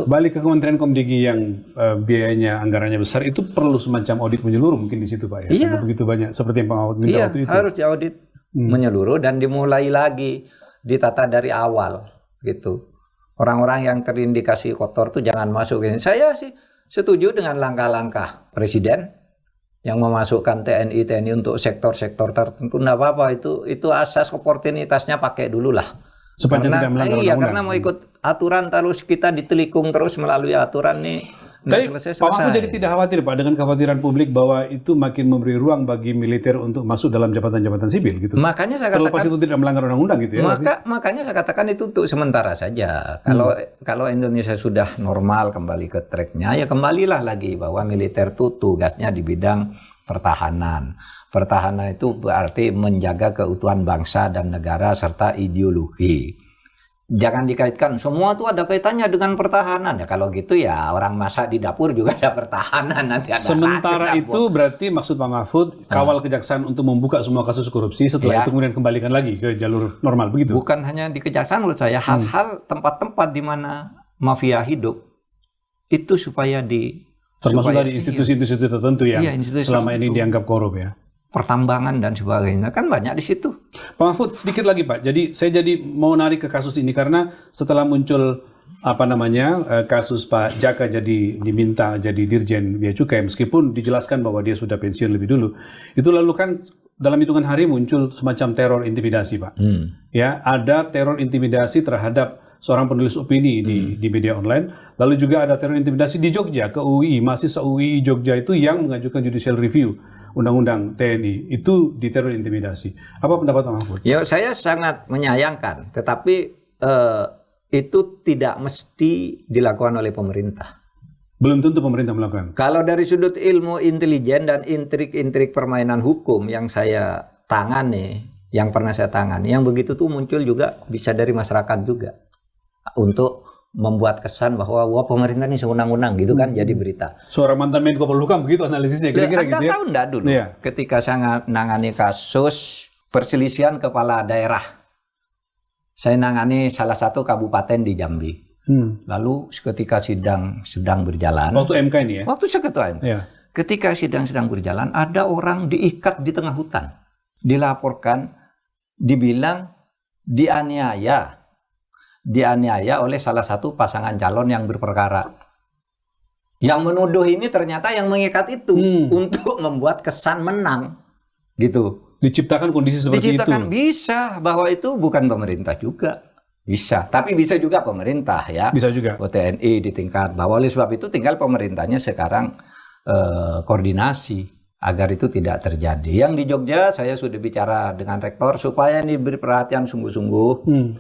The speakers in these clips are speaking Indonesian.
Balik ke Kementerian Komdigi yang biayanya anggarannya besar, itu perlu semacam audit menyeluruh mungkin di situ Pak ya. Iya. Sampai begitu banyak seperti yang Pak Mahfud minta waktu itu. Harus diaudit menyeluruh dan dimulai lagi ditata dari awal gitu. Orang-orang yang terindikasi kotor tuh jangan masuk ini. Saya sih setuju dengan langkah-langkah Presiden yang memasukkan TNI untuk sektor-sektor tertentu, enggak apa-apa, itu asas oportunitasnya pakai dulu lah. Sepanjang tidak melanggar undang-undang. Karena mau ikut aturan terus kita ditelikung terus melalui aturan nih. Tapi Pak Mahfud jadi tidak khawatir Pak dengan kekhawatiran publik bahwa itu makin memberi ruang bagi militer untuk masuk dalam jabatan-jabatan sipil gitu. Makanya saya terlepas katakan itu tidak melanggar undang-undang gitu ya. Makanya saya katakan itu untuk sementara saja. Kalau Indonesia sudah normal kembali ke tracknya, ya kembalilah lagi bahwa militer itu tugasnya di bidang pertahanan. Pertahanan itu berarti menjaga keutuhan bangsa dan negara serta ideologi. Jangan dikaitkan, semua itu ada kaitannya dengan pertahanan. Ya kalau gitu ya orang masak di dapur juga ada pertahanan nanti ada. Sementara itu berarti maksud Pak Mahfud kawal kejaksaan untuk membuka semua kasus korupsi, setelah itu kemudian kembalikan lagi ke jalur normal begitu. Bukan hanya di kejaksaan menurut saya, hal-hal tempat-tempat di mana mafia hidup itu supaya termasuk dari institusi-institusi tertentu yang selama ini dianggap korup ya. Pertambangan dan sebagainya kan banyak di situ. Pak Mahfud sedikit lagi Pak. Jadi saya mau narik ke kasus ini karena setelah muncul kasus Pak Jaka diminta jadi Dirjen Bea Cukai meskipun dijelaskan bahwa dia sudah pensiun lebih dulu. Itu lalu kan dalam hitungan hari muncul semacam teror intimidasi Pak. Ya, ada teror intimidasi terhadap seorang penulis opini di media online. Lalu juga ada teror intimidasi di Jogja ke UII, mahasiswa UII Jogja itu yang mengajukan judicial review Undang-Undang TNI, itu diteror intimidasi. Apa pendapat Pak Mahfud? Ya, saya sangat menyayangkan, tetapi itu tidak mesti dilakukan oleh pemerintah. Belum tentu pemerintah melakukan. Kalau dari sudut ilmu intelijen dan intrik-intrik permainan hukum yang saya tangani, yang pernah saya tangani, yang begitu tuh muncul juga bisa dari masyarakat juga. Untuk membuat kesan bahwa pemerintah ini sewenang-wenang gitu kan jadi berita. Seorang mantan Menko Polhukam begitu analisisnya kira-kira gitu ya. Anda tahu enggak dulu ketika saya nangani kasus perselisihan kepala daerah. Saya nangani salah satu kabupaten di Jambi. Lalu ketika sidang sedang berjalan. Waktu MK ini ya? Waktu saya ketua MK. Ya. Ketika sidang sedang berjalan ada orang diikat di tengah hutan. Dilaporkan, dibilang dianiaya oleh salah satu pasangan calon yang berperkara. Yang menuduh ini ternyata yang mengikat itu untuk membuat kesan menang, gitu. Diciptakan kondisi seperti itu. Bisa bahwa itu bukan pemerintah juga, bisa. Tapi bisa juga pemerintah ya. Bisa juga. TNI di tingkat bawah. Oleh sebab itu tinggal pemerintahnya sekarang koordinasi agar itu tidak terjadi. Yang di Jogja saya sudah bicara dengan rektor supaya ini beri perhatian sungguh-sungguh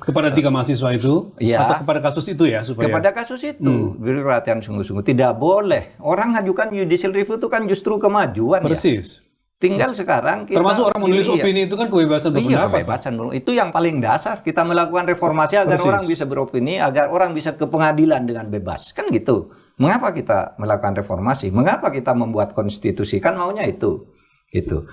kepada 3 mahasiswa itu atau kepada kasus itu ya supaya kepada kasus itu beri perhatian sungguh-sungguh. Tidak boleh orang ngajukan judicial review itu kan justru kemajuan. Persis. Tinggal sekarang kita termasuk orang menulis opini itu kan kebebasan berpendapat. Kebebasan itu yang paling dasar. Kita melakukan reformasi agar orang bisa beropini, agar orang bisa ke pengadilan dengan bebas. Kan gitu. Mengapa kita melakukan reformasi? Mengapa kita membuat konstitusi? Kan maunya itu. Gitu.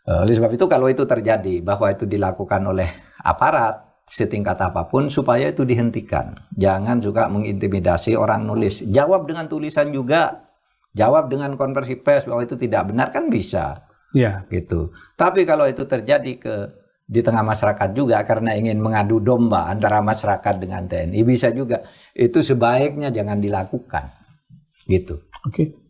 Oleh sebab itu kalau itu terjadi, bahwa itu dilakukan oleh aparat setingkat apapun, supaya itu dihentikan. Jangan juga mengintimidasi orang nulis. Jawab dengan tulisan juga. Jawab dengan konversi pers bahwa itu tidak benar, kan bisa. Ya. Gitu. Tapi kalau itu terjadi di tengah masyarakat juga karena ingin mengadu domba antara masyarakat dengan TNI, bisa juga. Itu sebaiknya jangan dilakukan. Gitu. Oke.